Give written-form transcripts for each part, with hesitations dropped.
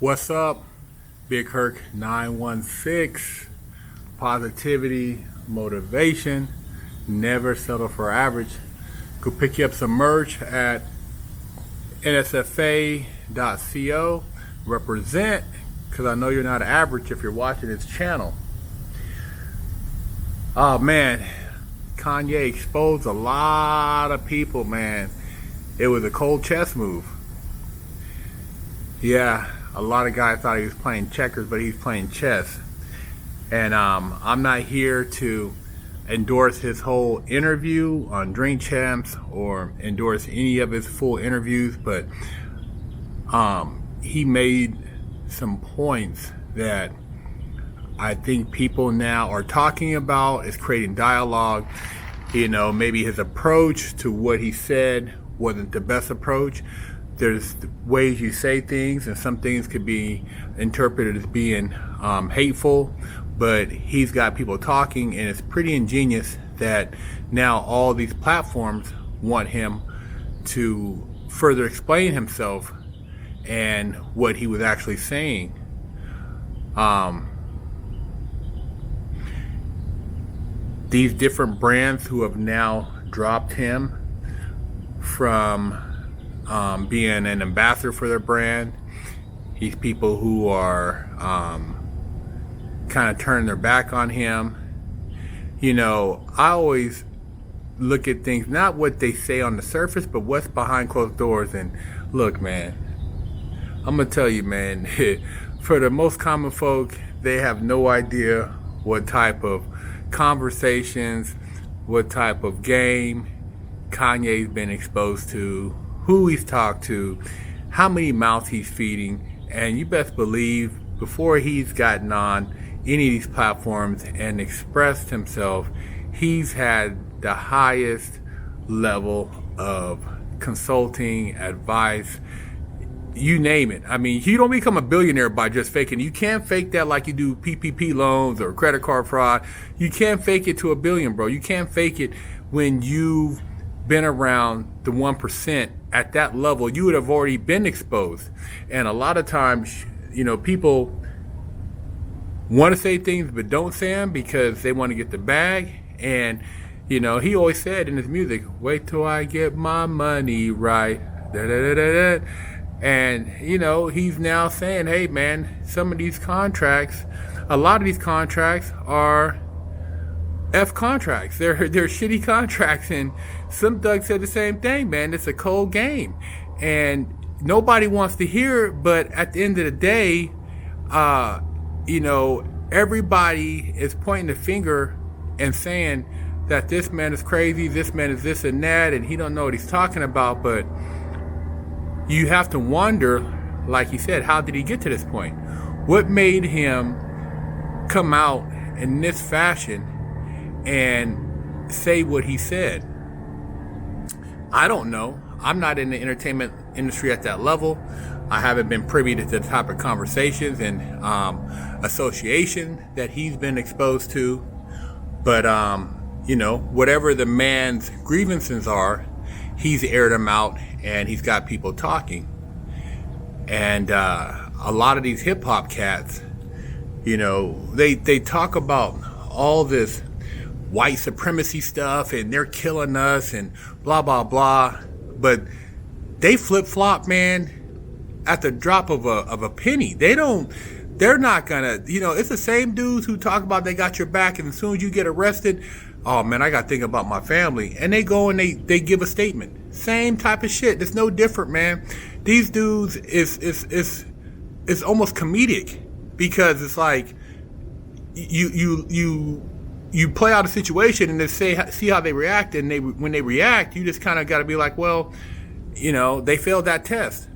What's up? Big Herc 916. Positivity, motivation, never settle for average. Go pick you up some merch at nsfa.co. Represent, because I know you're not average if you're watching this channel. Oh man, Kanye exposed a lot of people, man. It was a cold chess move. Yeah, a lot of guys thought he was playing checkers, but he's playing chess. And I'm not here to endorse his whole interview on Drink Champs or endorse any of his full interviews, but he made some points that I think people now are talking about. Is creating dialogue. You know, maybe his approach to what he said wasn't the best approach. There's ways you say things, and some things could be interpreted as being hateful, but he's got people talking, and it's pretty ingenious that now all these platforms want him to further explain himself and what he was actually saying. These different brands who have now dropped him from being an ambassador for their brand. These people who are kind of turning their back on him. You know, I always look at things, not what they say on the surface, but what's behind closed doors. And look, man, I'm gonna tell you, man, for the most common folk, they have no idea what type of conversations, what type of game Kanye's been exposed to, who he's talked to, how many mouths he's feeding. And you best believe before he's gotten on any of these platforms and expressed himself, he's had the highest level of consulting, advice, you name it. I mean, you don't become a billionaire by just faking. You can't fake that like you do PPP loans or credit card fraud. You can't fake it to $1 billion, bro. You can't fake it when you've been around the 1%. At that level, you would have already been exposed. And a lot of times, you know, people want to say things but don't say them because they want to get the bag. And, you know, he always said in his music, wait till I get my money right. Da, da, da, da, da. And, you know, he's now saying, hey, man, some of these contracts, a lot of these contracts are F contracts. They're shitty contracts. And some thugs said the same thing, man. It's a cold game. And nobody wants to hear it, but at the end of the day, you know, everybody is pointing the finger and saying that this man is crazy, this man is this and that, and he don't know what he's talking about. But you have to wonder, like he said, how did he get to this point? What made him come out in this fashion and say what he said? I don't know. I'm not in the entertainment industry at that level. I haven't been privy to the type of conversations and association that he's been exposed to. But, you know, whatever the man's grievances are, he's aired them out and he's got people talking. And a lot of these hip hop cats, you know, they talk about all this white supremacy stuff and they're killing us and blah blah blah, but they flip-flop, man, at the drop of a penny. They're not gonna, you know, it's the same dudes who talk about they got your back, and as soon as you get arrested, oh man, I gotta think about my family, and they go and they give a statement. Same type of shit. It's no different, man. These dudes is almost comedic, because it's like you play out a situation and then see how they react, and when they react, you just kind of got to be like, well, you know, they failed that test.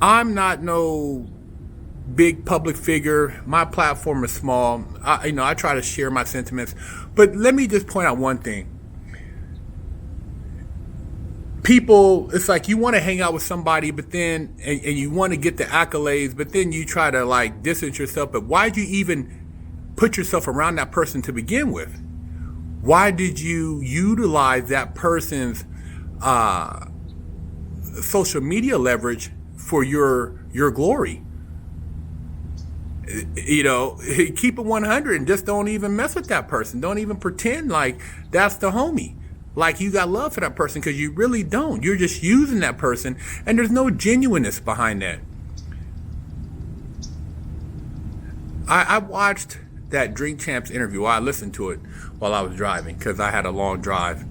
I'm not no big public figure. My platform is small. I try to share my sentiments, but let me just point out one thing. People, it's like you want to hang out with somebody, but then and you want to get the accolades, but then you try to like distance yourself. But why'd you even put yourself around that person to begin with? Why did you utilize that person's social media leverage for your glory. You know, keep it 100 and just don't even mess with that person. Don't even pretend like that's the homie. Like you got love for that person, because you really don't. You're just using that person, and there's no genuineness behind that. I watched that Drink Champs interview. I listened to it while I was driving because I had a long drive.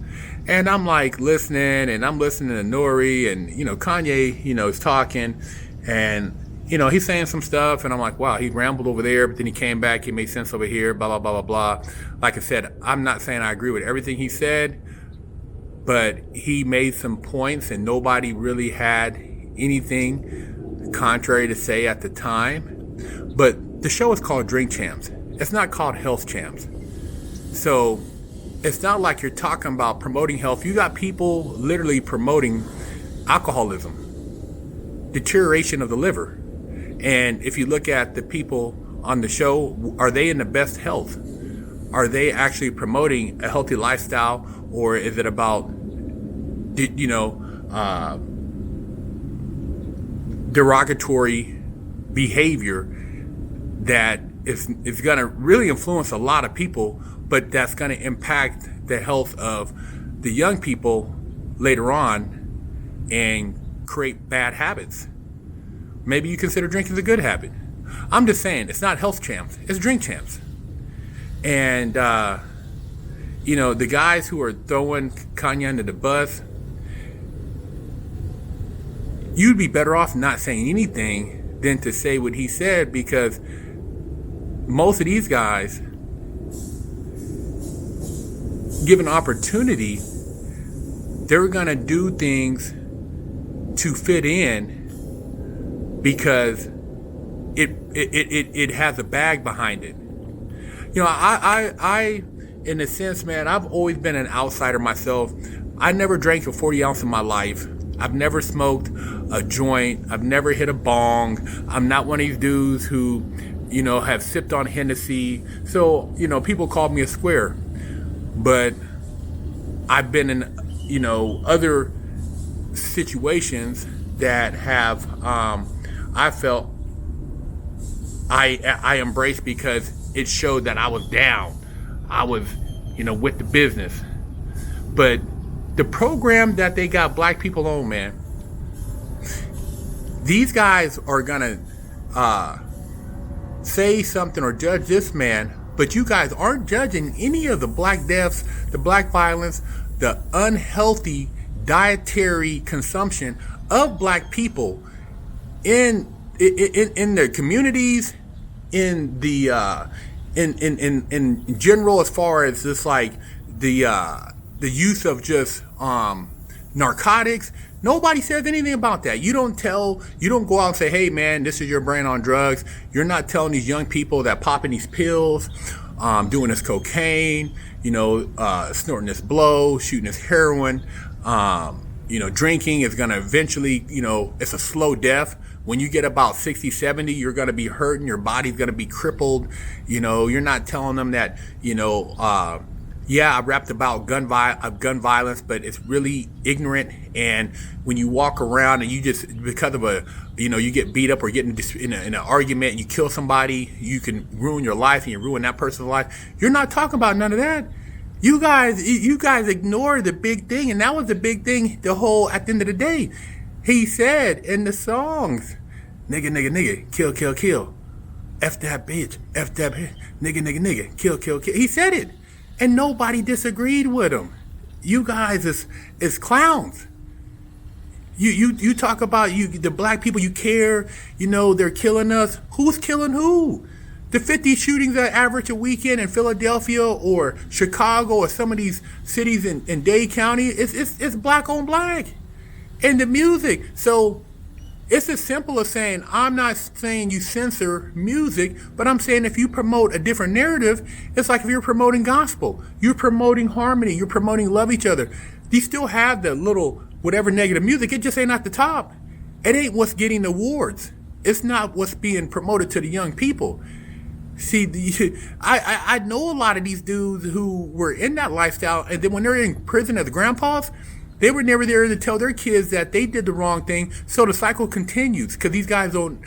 And I'm like listening, and I'm listening to Nori, and, you know, Kanye, you know, is talking, and, you know, he's saying some stuff, and I'm like, wow, he rambled over there, but then he came back, he made sense over here, blah, blah, blah, blah, blah. Like I said, I'm not saying I agree with everything he said, but he made some points, and nobody really had anything contrary to say at the time. But the show is called Drink Champs. It's not called Health Champs. So it's not like you're talking about promoting health. You got people literally promoting alcoholism, deterioration of the liver. And if you look at the people on the show, are they in the best health? Are they actually promoting a healthy lifestyle, or is it about, you know, derogatory behavior that is going to really influence a lot of people, but that's going to impact the health of the young people later on and create bad habits? Maybe you consider drinking a good habit. I'm just saying, it's not Health Champs, it's Drink Champs. And, you know, the guys who are throwing Kanye under the bus, you'd be better off not saying anything than to say what he said, because most of these guys, given opportunity, they're going to do things to fit in because it has a bag behind it. You know, I in a sense, man, I've always been an outsider myself. I never drank a 40 ounce in my life. I've never smoked a joint. I've never hit a bong. I'm not one of these dudes who, you know, have sipped on Hennessy. So, you know, people call me a square. But I've been in, you know, other situations that have, I felt I embraced because it showed that I was down. I was, you know, with the business. But the program that they got black people on, man, these guys are gonna say something or judge this man, but you guys aren't judging any of the black deaths, the black violence, the unhealthy dietary consumption of black people in their communities, in the in general, as far as just like the use of just narcotics. Nobody says anything about that. You don't go out and say, hey man, this is your brain on drugs. You're not telling these young people that popping these pills, doing this cocaine, you know, snorting this blow, shooting this heroin, you know, drinking is gonna eventually, you know, it's a slow death. When you get about 60, 70, you're gonna be hurting, your body's gonna be crippled. You know, you're not telling them that, you know, yeah, I rapped about gun violence, but it's really ignorant. And when you walk around and you just, because of you get beat up or get in an argument and you kill somebody, you can ruin your life and you ruin that person's life. You're not talking about none of that. You guys ignore the big thing, and that was the big thing. At the end of the day, he said in the songs, nigga, nigga, nigga, kill, kill, kill, f that bitch, f that bitch, nigga, nigga, nigga, kill, kill, kill. He said it. And nobody disagreed with him. You guys is clowns. You talk about the black people, you care, you know, they're killing us. Who's killing who? The 50 shootings that average a weekend in Philadelphia or Chicago or some of these cities in Dade County, it's black on black. And the music. So it's as simple as saying, I'm not saying you censor music, but I'm saying if you promote a different narrative, it's like if you're promoting gospel, you're promoting harmony, you're promoting love each other. You still have the little whatever negative music, it just ain't at the top. It ain't what's getting the awards. It's not what's being promoted to the young people. See, I know a lot of these dudes who were in that lifestyle, and then when they're in prison as grandpas, They were never there to tell their kids that they did the wrong thing. So the cycle continues because these guys don't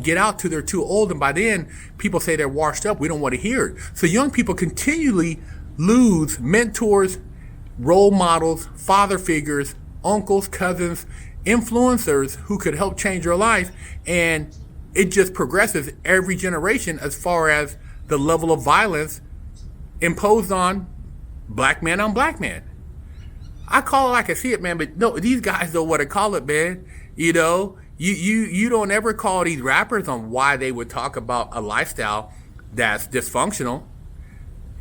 get out till they're too old. And by then, people say they're washed up. We don't want to hear it. So young people continually lose mentors, role models, father figures, uncles, cousins, influencers who could help change their life. And it just progresses every generation as far as the level of violence imposed on black man on black man. I call it like I see it, man, but no, these guys don't want to call it, man. You know, you don't ever call these rappers on why they would talk about a lifestyle that's dysfunctional.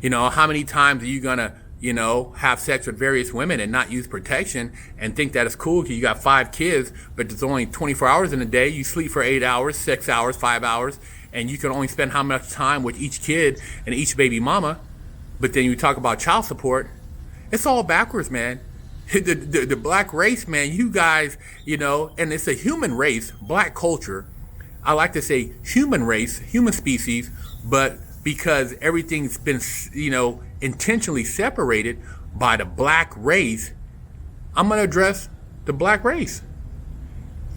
You know, how many times are you gonna, you know, have sex with various women and not use protection and think that it's cool because you got 5 kids, but there's only 24 hours in a day. You sleep for 8 hours, 6 hours, 5 hours, and you can only spend how much time with each kid and each baby mama. But then you talk about child support. It's all backwards, man. The black race, man, you guys, you know, and it's a human race, black culture. I like to say human race, human species, but because everything's been, you know, intentionally separated by the black race, I'm going to address the black race.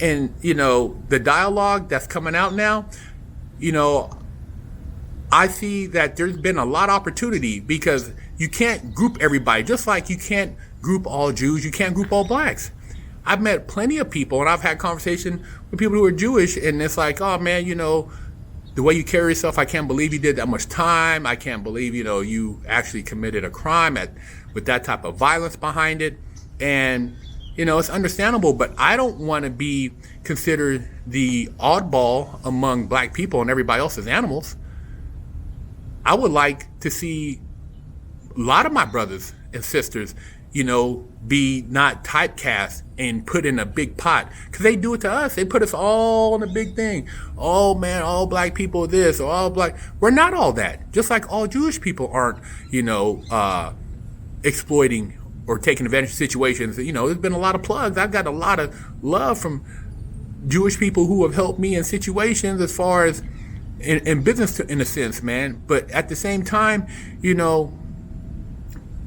And, you know, the dialogue that's coming out now, you know, I see that there's been a lot of opportunity because you can't group everybody, just like you can't group all Jews, you can't group all blacks. I've met plenty of people and I've had conversation with people who are Jewish, and it's like, oh man, you know, the way you carry yourself, I can't believe you did that much time. I can't believe, you know, you actually committed a crime with that type of violence behind it. And, you know, it's understandable, but I don't want to be considered the oddball among black people and everybody else is animals. I would like to see a lot of my brothers and sisters, you know, be not typecast and put in a big pot. Because they do it to us. They put us all in a big thing. Oh, man, all black people are this, or all black. We're not all that. Just like all Jewish people aren't, you know, exploiting or taking advantage of situations. You know, there's been a lot of plugs. I've got a lot of love from Jewish people who have helped me in situations as far as in business, in a sense, man. But at the same time, you know,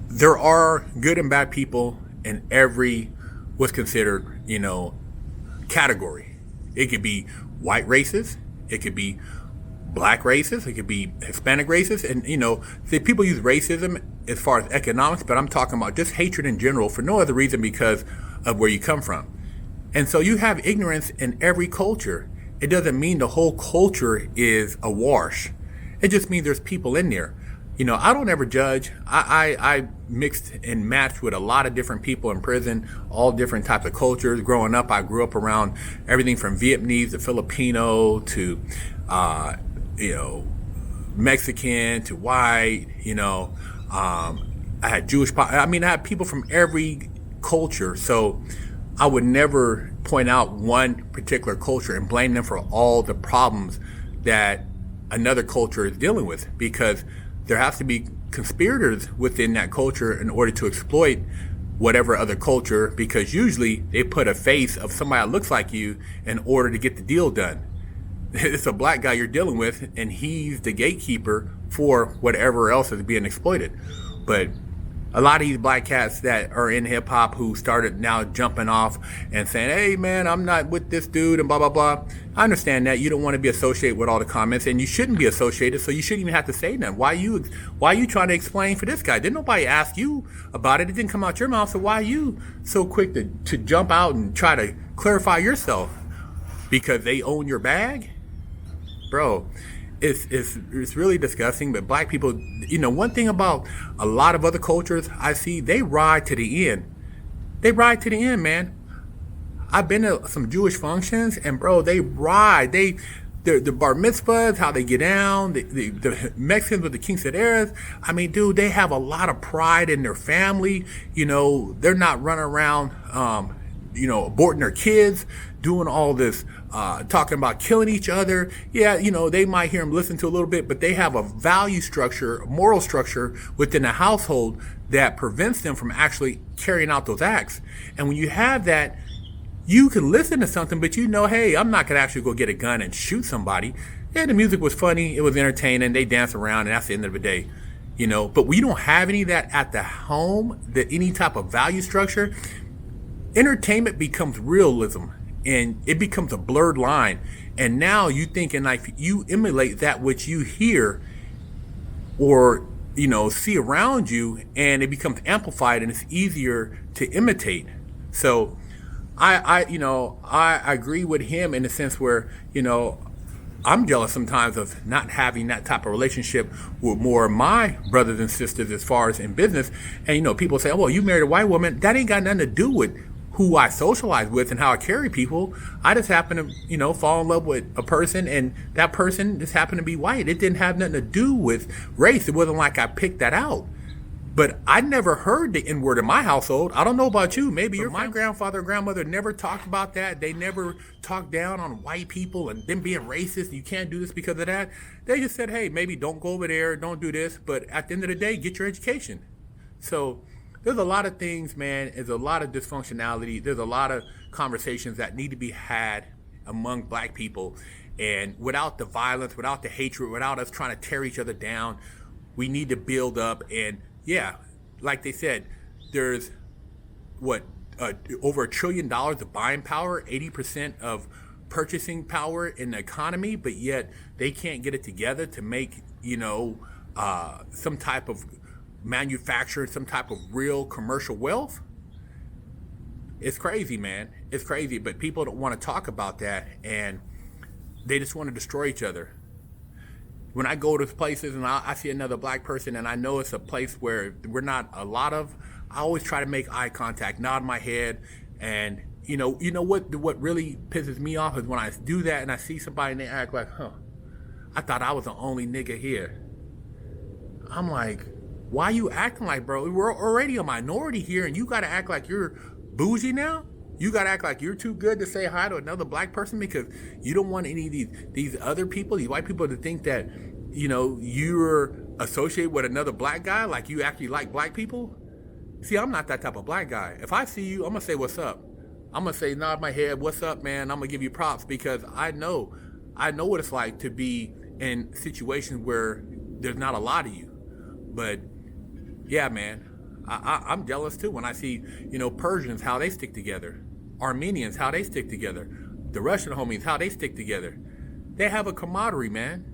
there are good and bad people in every what's considered, you know, category. It could be white races, it could be black races, it could be Hispanic races, and you know, see, people use racism as far as economics, but I'm talking about just hatred in general for no other reason because of where you come from. And so you have ignorance in every culture. It doesn't mean the whole culture is a wash. It just means there's people in there. You know, I don't ever judge. I mixed and matched with a lot of different people in prison, all different types of cultures. Growing up, I grew up around everything from Vietnamese to Filipino to, you know, Mexican to white, you know. I had I had people from every culture. So I would never point out one particular culture and blame them for all the problems that another culture is dealing with, because there has to be conspirators within that culture in order to exploit whatever other culture, because usually they put a face of somebody that looks like you in order to get the deal done. It's a black guy you're dealing with, and he's the gatekeeper for whatever else is being exploited. But a lot of these black cats that are in hip hop who started now jumping off and saying, hey man, I'm not with this dude and blah, blah, blah. I understand that you don't want to be associated with all the comments, and you shouldn't be associated, so you shouldn't even have to say nothing. Why are you trying to explain for this guy? Didn't nobody ask you about it? It didn't come out your mouth, so why are you so quick to jump out and try to clarify yourself? Because they own your bag? Bro, it's really disgusting. But black people, you know, one thing about a lot of other cultures I see, they ride to the end. They ride to the end, man. I've been to some Jewish functions, and bro, they ride. The bar mitzvahs, how they get down, the Mexicans with the quinceañeras. I mean, dude, they have a lot of pride in their family. You know, they're not running around, you know, aborting their kids, doing all this, talking about killing each other. Yeah, you know, they might hear them listen to a little bit, but they have a value structure, a moral structure within the household that prevents them from actually carrying out those acts. And when you have that, you can listen to something, but you know, hey, I'm not going to actually go get a gun and shoot somebody. Yeah, the music was funny, it was entertaining, they dance around, and that's the end of the day. You know, but we don't have any of that at the home, any type of value structure. entertainment becomes realism, and it becomes a blurred line. And now you thinking like you emulate that which you hear or see around you, and it becomes amplified, and it's easier to imitate. So I agree with him in the sense where I'm jealous sometimes of not having that type of relationship with more of my brothers and sisters as far as in business. And people say, oh, well, you married a white woman. That ain't got nothing to do with who I socialize with and how I carry people. I just happen to, fall in love with a person, and that person just happened to be white. It didn't have nothing to do with race. It wasn't like I picked that out. But I never heard the N-word in my household. I don't know about you. Maybe my grandfather and grandmother never talked about that. They never talked down on white people and them being racist. You can't do this because of that. They just said, hey, maybe don't go over there, don't do this. But at the end of the day, get your education. So there's a lot of things, man. There's a lot of dysfunctionality. There's a lot of conversations that need to be had among black people. And without the violence, without the hatred, without us trying to tear each other down, we need to build up. And yeah, like they said, there's over $1 trillion of buying power, 80% of purchasing power in the economy, but yet they can't get it together to make, some type of manufacture, some type of real commercial wealth. It's crazy, man. It's crazy, but people don't want to talk about that, and they just want to destroy each other. When I go to places and I see another black person and I know it's a place where we're not a lot of, I always try to make eye contact, nod my head. And what really pisses me off is when I do that and I see somebody and they act like, I thought I was the only nigga here. I'm like, why you acting like, bro? We're already a minority here, and you gotta act like you're bougie now? You gotta act like you're too good to say hi to another black person because you don't want any of these other people, these white people, to think that you're associated with another black guy, like you actually like black people. See, I'm not that type of black guy. If I see you, I'm gonna say what's up. I'm gonna say, nod my head, what's up, man? I'm gonna give you props because I know what it's like to be in situations where there's not a lot of you. But yeah, man, I'm jealous too when I see, Persians, how they stick together. Armenians, how they stick together. The Russian homies, how they stick together. They have a camaraderie, man.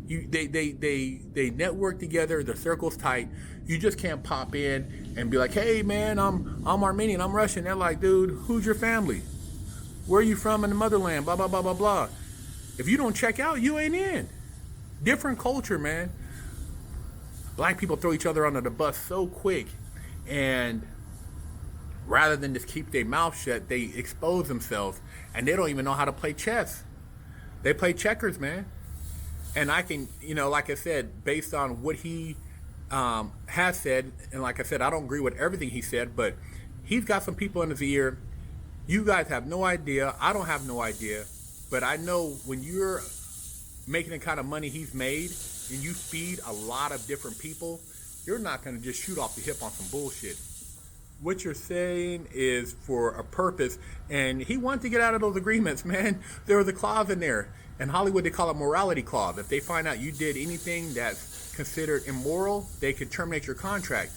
They network together. The circle's tight. You just can't pop in and be like, hey, man, I'm Armenian, I'm Russian. They're like, dude, who's your family? Where are you from in the motherland? Blah, blah, blah, blah, blah. If you don't check out, you ain't in. Different culture, man. Black people throw each other under the bus so quick, and rather than just keep their mouth shut, they expose themselves, and they don't even know how to play chess. They play checkers, man. And I can, like I said, based on what he has said, and like I said, I don't agree with everything he said, but he's got some people in his ear. You guys have no idea. I don't have no idea. But I know when you're making the kind of money he's made, and you feed a lot of different people, you're not going to just shoot off the hip on some bullshit. What you're saying is for a purpose, and he wanted to get out of those agreements, man. There was a clause in there. In Hollywood, they call it morality clause. If they find out you did anything that's considered immoral, they could terminate your contract.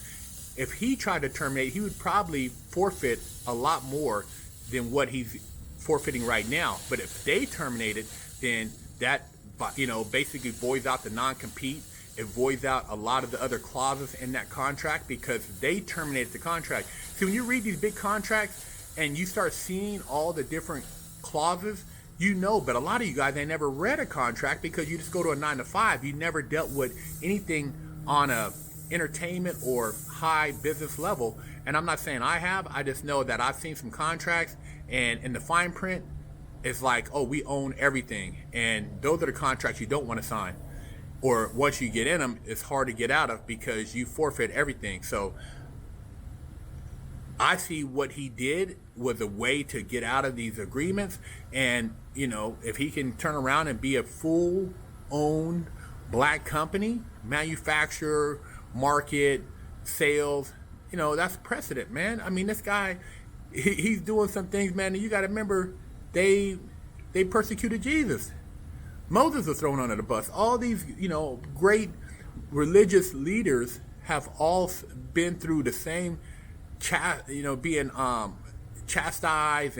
If he tried to terminate, he would probably forfeit a lot more than what he's forfeiting right now. But if they terminate it, then that basically voids out the non-compete. It voids out a lot of the other clauses in that contract because they terminated the contract. See, when you read these big contracts and you start seeing all the different clauses, but a lot of you guys ain't never read a contract because you just go to a 9-to-5. You never dealt with anything on a entertainment or high business level. And I'm not saying I have. I just know that I've seen some contracts, and in the fine print, it's like, oh, we own everything. And those are the contracts you don't want to sign. Or once you get in them, it's hard to get out of because you forfeit everything. So I see what he did was a way to get out of these agreements. And, if he can turn around and be a full-owned black company, manufacturer, market, sales, that's precedent, man. I mean, this guy, he's doing some things, man. And you got to remember, they persecuted Jesus. Moses was thrown under the bus. All these, great religious leaders have all been through the same being chastised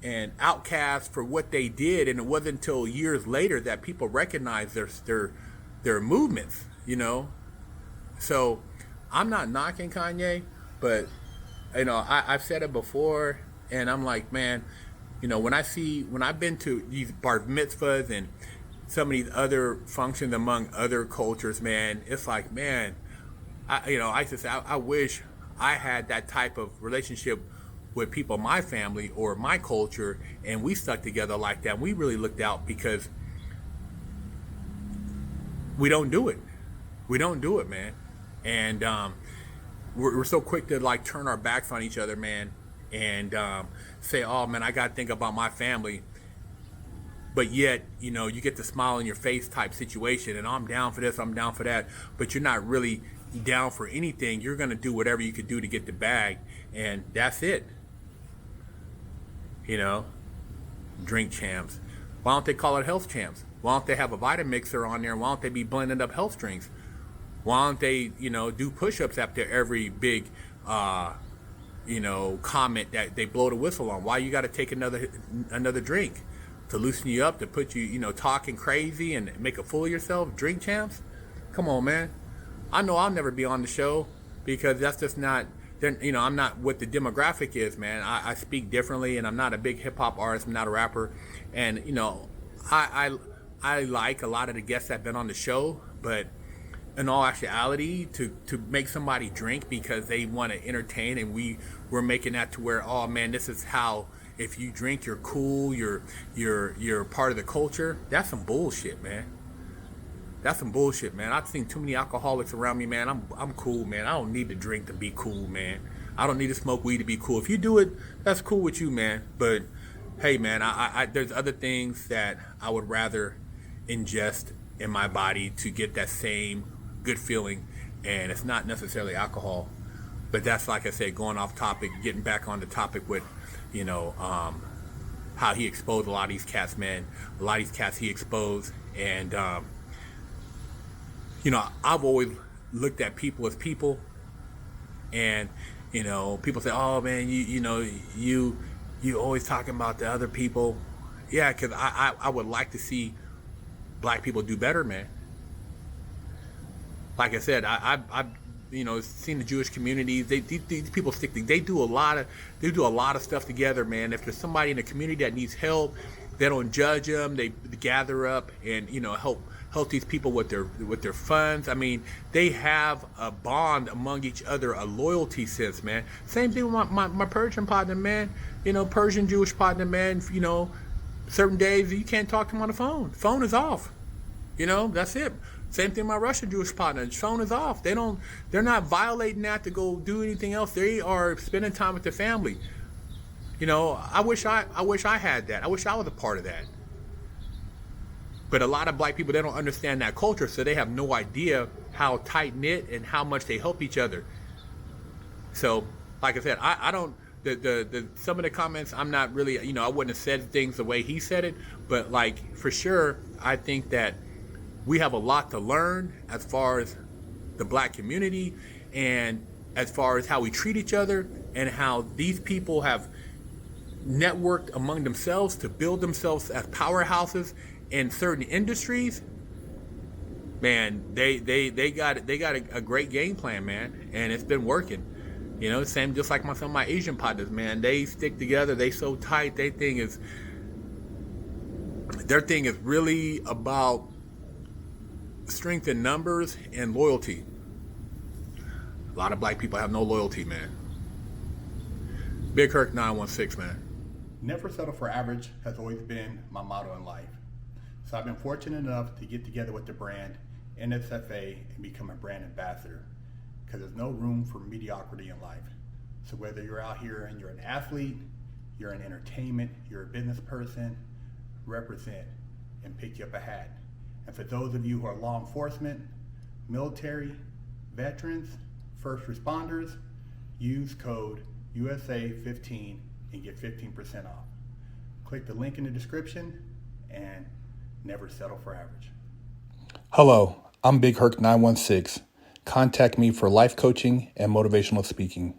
and outcast for what they did, and it wasn't until years later that people recognized their movements, you know. So I'm not knocking Kanye, but you know, I've said it before, and I'm like, man, you know, when I've been to these bar mitzvahs and some of these other functions among other cultures, man, it's like, man, I wish I had that type of relationship with people in my family or my culture, and we stuck together like that. We really looked out, because we don't do it. We don't do it, man. And we're so quick to like turn our backs on each other, man, and say, oh man, I got to think about my family. But yet, you know, you get the smile on your face type situation, and I'm down for this, I'm down for that, but you're not really down for anything. You're going to do whatever you could do to get the bag, and that's it. You know, drink champs. Why don't they call it health champs? Why don't they have a vitamin mixer on there? Why don't they be blending up health drinks? Why don't they, you know, do push-ups after every big, you know, comment that they blow the whistle on? Why you got to take another drink to loosen you up, to put you, you know, talking crazy and make a fool of yourself? Drink champs? Come on, man. I know I'll never be on the show, because that's just not, you know, I'm not what the demographic is, man. I speak differently, and I'm not a big hip-hop artist. I'm not a rapper. And, you know, I like a lot of the guests that have been on the show, but in all actuality, to make somebody drink because they want to entertain, and we're making that to where, oh man, this is how, if you drink, you're cool, you're part of the culture. That's some bullshit, man. That's some bullshit, man. I've seen too many alcoholics around me, man. I'm cool, man. I don't need to drink to be cool, man. I don't need to smoke weed to be cool. If you do it, that's cool with you, man. But hey, man, I there's other things that I would rather ingest in my body to get that same good feeling, and it's not necessarily alcohol. But that's, like I said, going off topic, getting back on the topic with, you know, how he exposed a lot of these cats, man. A lot of these cats he exposed, and you know, I've always looked at people as people, and you know, people say, "Oh man, you always talking about the other people." Yeah, because I would like to see black people do better, man. Like I said, I've you know, seen the Jewish communities. These people they do a lot of stuff together, man. If there's somebody in the community that needs help, they don't judge them. They gather up and, you know, help these people with their funds. I mean, they have a bond among each other, a loyalty sense, man. Same thing with my Persian partner, man. You know, Persian Jewish partner, man. You know, certain days you can't talk to him on the phone. The phone is off. You know, that's it. Same thing with my Russian Jewish partner. The phone is off. They're not violating that to go do anything else. They are spending time with their family. You know, I wish I had that. I wish I was a part of that. But a lot of black people, they don't understand that culture, so they have no idea how tight-knit and how much they help each other. So, like I said, I don't, some of the comments, I'm not really, you know, I wouldn't have said things the way he said it, but like, for sure, I think that we have a lot to learn as far as the black community, and as far as how we treat each other, and how these people have networked among themselves to build themselves as powerhouses in certain industries. Man, they got a great game plan, man, and it's been working. You know, same just like some of my Asian partners, man. They stick together. They so tight. Their thing is really about strength in numbers and loyalty. A lot of black people have no loyalty, man. Big Herc 916, man. Never settle for average has always been my motto in life. So I've been fortunate enough to get together with the brand NSFA and become a brand ambassador, because there's no room for mediocrity in life. So whether you're out here and you're an athlete, you're in entertainment, you're a business person, represent and pick you up a hat. And for those of you who are law enforcement, military, veterans, first responders, use code USA15 and get 15% off. Click the link in the description and never settle for average. Hello, I'm Big Herc 916. Contact me for life coaching and motivational speaking.